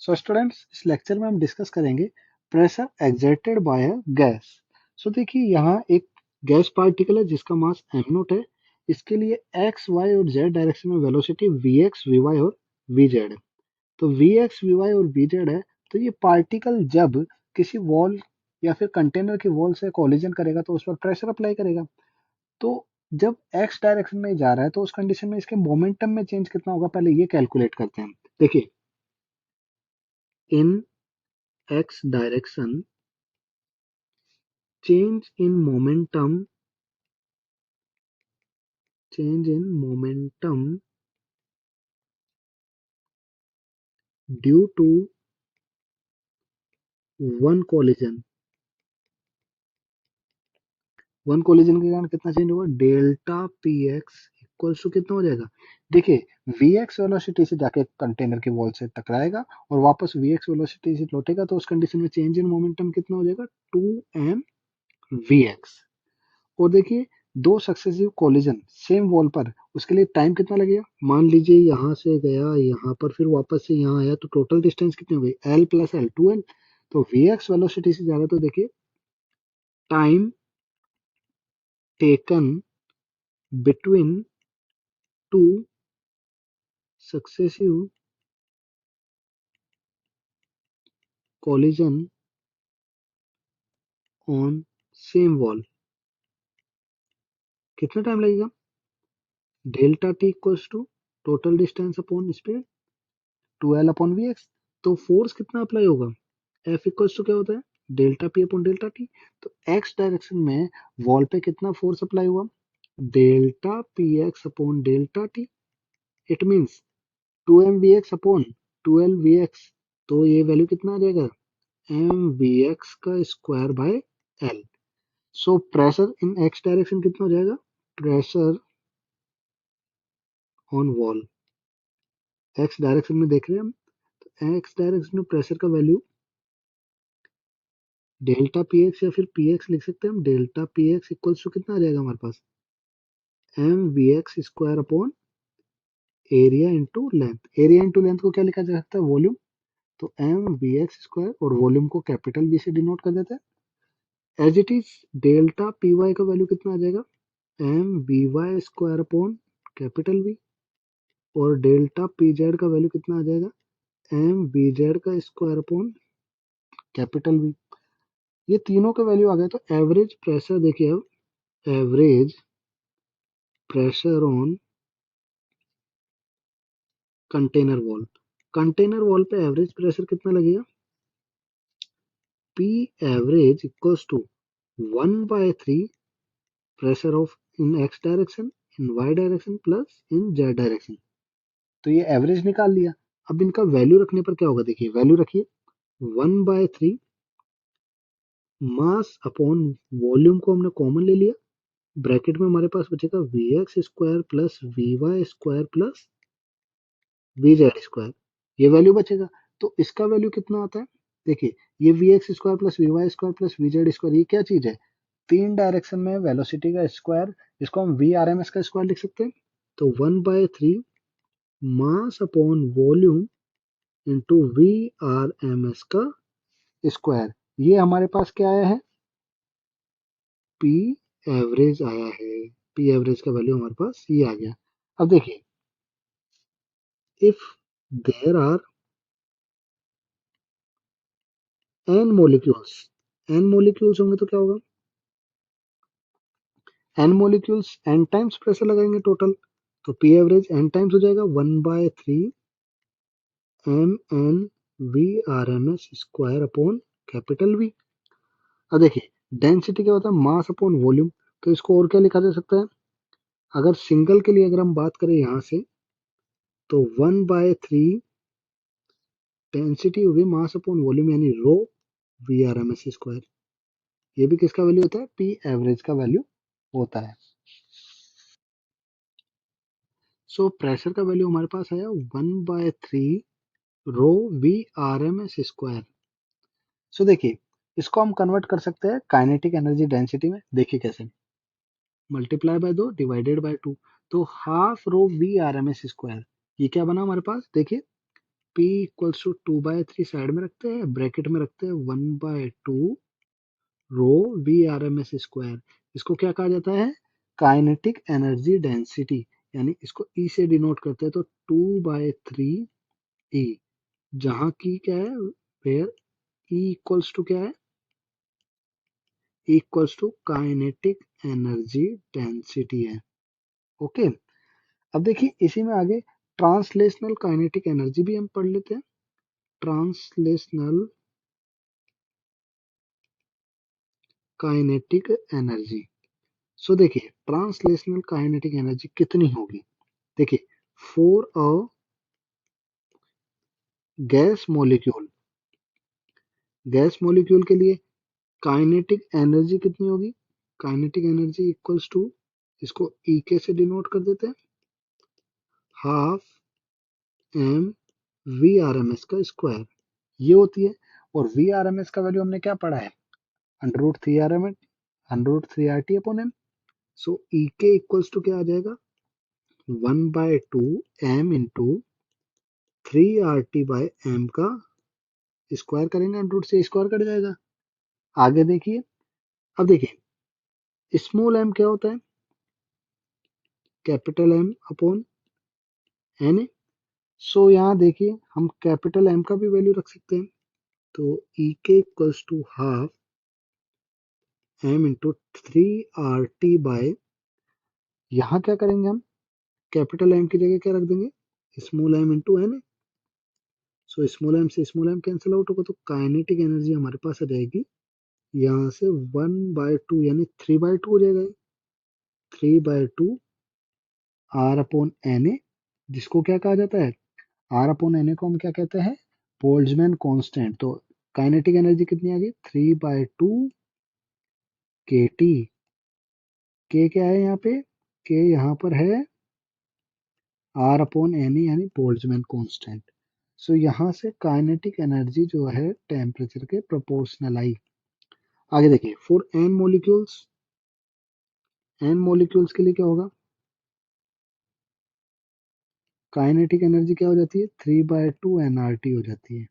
So students, इस lecture में हम डिस्कस करेंगे pressure exerted by a gas. So देखिए, यहाँ एक गैस पार्टिकल है जिसका मास m नोट है। इसके लिए x, y और z डायरेक्शन में वेलोसिटी vx, vy और vz है। तो vx, vy और vz है, तो ये पार्टिकल जब किसी वॉल या फिर कंटेनर की वॉल से कोलिजन करेगा तो उस पर प्रेशर अप्लाई करेगा। तो जब x डायरेक्शन में जा रहा है तो उस कंडीशन में इसके मोमेंटम में चेंज कितना होगा, पहले ये कैलकुलेट करते हैं। देखिए, इन x direction, change in momentum due to one collision के कारण कितना चेंज होगा, delta P x equals to कितना हो जाएगा। देखिए, वी एक्स वेलोसिटी से जाके कंटेनर के वॉल से टकराएगा और वापस वी एक्स वेलोसिटी से लौटेगा, तो उस कंडीशन में चेंज इन मोमेंटम कितना हो जाएगा, 2m वी एक्स। और देखिए, दो सक्सेसिव कोलिजन सेम वॉल पर, उसके लिए टाइम कितना लगेगा। मान लीजिए यहाँ से गया यहाँ पर, फिर वापस से यहाँ आया, तो टोटल डिस्टेंस कितनी हो गई, एल प्लस एल, 2l। तो वी एक्स वेलोसिटी से जा रहा है, तो देखिए time taken between two successive collision on same wall, कितना टाइम लगेगा, delta T equals to total distance upon speed, 2l upon V X. तो फोर्स कितना अप्लाई होगा, एफ इक्वल्स टू क्या होता है, delta P upon delta T. तो X direction में वॉल पे कितना फोर्स अप्लाई हुआ, delta P X upon delta T. It means 2m V X अपॉन 12 वी एक्स। तो ये वैल्यू कितना आ जाएगा, एम वी एक्स का square by l. So pressure in x direction कितना हो जाएगा, pressure on wall, x direction में देख रहे हैं हम, एक्स डायरेक्शन में प्रेशर का वैल्यू डेल्टा पी एक्स या फिर पी एक्स लिख सकते हैं हम। Delta P x equals to कितना आ जाएगा हमारे पास, m we x square upon area into length. Area into length को क्या लिखा जा सकता है, वॉल्यूम। तो एम वी एक्स स्क्वायर, और वॉल्यूम को कैपिटल बी से डिनोट कर देते हैं। As it is, delta P Y का वैल्यू कितना आ जाएगा, M V Y square upon capital V. और डेल्टा पी जेड का वैल्यू कितना आ जाएगा, एम वी जेड का स्क्वायर अपॉन कैपिटल वी। ये तीनों का वैल्यू आ गया। तो एवरेज प्रेशर देखिए, अब average pressure on container wall पे एवरेज प्रेशर कितना लगेगा, P average equals to 1/3 pressure of in x direction, in Y direction plus in Z direction. तो ये एवरेज निकाल लिया। अब इनका वैल्यू रखने पर क्या होगा, देखिए वैल्यू रखिए, 1/3 मास अपॉन वॉल्यूम को हमने कॉमन ले लिया, ब्रैकेट में हमारे पास बचेगा V x square plus V Y square plus V Z square. ये वैल्यू बचेगा। तो इसका वैल्यू कितना आता है, देखिए, ये V x square plus V Y square plus V Z square, ये क्या चीज है, तीन डायरेक्शन में वेलोसिटी का स्क्वायर। इसको हम वी आर एम एस का स्क्वायर लिख सकते हैं। तो 1/3 mass upon volume into V R M S का स्क्वायर। ये हमारे पास क्या आया है, पी एवरेज आया है। पी एवरेज का वैल्यू हमारे पास ये आ गया। अब देखिए, if there are N molecules होंगे तो क्या होगा, N molecules N times pressure लगाएंगे टोटल। तो पी एवरेज एन टाइम्स हो जाएगा 1/3 M N V R M S square upon capital V. अब देखिए, डेंसिटी क्या होता है, मास अपॉन वॉल्यूम। तो इसको और क्या लिखा जा सकता है, अगर सिंगल के लिए अगर हम बात करें यहाँ से, तो 1/3 डेंसिटी होगी मास अपॉन वॉल्यूम, यानी rho v R M S square. ये भी किसका वैल्यू होता है, पी एवरेज का वैल्यू होता है। सो प्रेशर का वैल्यू हमारे पास आया 1/3 rho v R M S square. So देखिए, इसको हम कन्वर्ट कर सकते हैं काइनेटिक एनर्जी डेंसिटी में। देखिए कैसे, मल्टीप्लाई बाय 2 डिवाइडेड बाय 2, तो half rho v R M S square. ये क्या बना हमारे पास, देखिए P इक्वल्स टू 2/3 साइड में रखते हैं, ब्रैकेट में रखते हैं 1/2 रो VRMS²। इसको क्या कहा जाता है? काइनेटिक एनर्जी डेंसिटी, यानी इसको E से डिनोट करते हैं, तो 2/3 E, जहां की क्या है, वेयर E इक्वल्स टू क्या है, equals to kinetic energy density है। ओके, अब देखिए इसी में आगे ट्रांसलेशनल काइनेटिक एनर्जी भी हम पढ़ लेते हैं। ट्रांसलेशनल काइनेटिक एनर्जी, सो देखिए ट्रांसलेशनल काइनेटिक एनर्जी कितनी होगी। देखिए for a gas molecule, gas molecule के लिए काइनेटिक एनर्जी कितनी होगी? काइनेटिक एनर्जी इक्वल्स टू, इसको के से डिनोट कर देते हैं, हाफ एम VRMS का स्क्वायर, ये होती है। और VRMS का वैल्यू हमने क्या पढ़ा है? √3 RMS, √3 RT/M। So E K equals to क्या आ जाएगा? 1/2 M इंटू 3 RT/M का स्क्वायर करेंगे, √ से स्क्वायर कट जाएगा। आगे देखिए, अब देखिए स्मॉल m क्या होता है? Capital M upon n. So यहाँ देखिए हम कैपिटल M का भी वैल्यू रख सकते हैं, तो E K equals to half M into 3 RT/, यहाँ क्या करेंगे हम? कैपिटल M की जगह क्या रख देंगे? Small m into n. So small m से स्मॉल m कैंसिल आउट होगा, तो काइनेटिक एनर्जी हमारे पास आ जाएगी यहाँ से 1/2, यानी 3/2 हो जाएगा, 3/2 R/Na, जिसको क्या कहा जाता है? R/Na को हम क्या कहते हैं? Boltzmann constant. तो काइनेटिक एनर्जी कितनी आ गई? 3/2 kT। के क्या है यहाँ पे? के यहाँ पर है R/Na, यानी बोल्ट्जमैन कांस्टेंट। सो यहाँ से काइनेटिक एनर्जी जो है टेम्परेचर के प्रोपोर्शनल आई। आगे देखिए for n molecules, n molecules के लिए क्या होगा? काइनेटिक एनर्जी क्या हो जाती है? 3/2 nRT हो जाती है।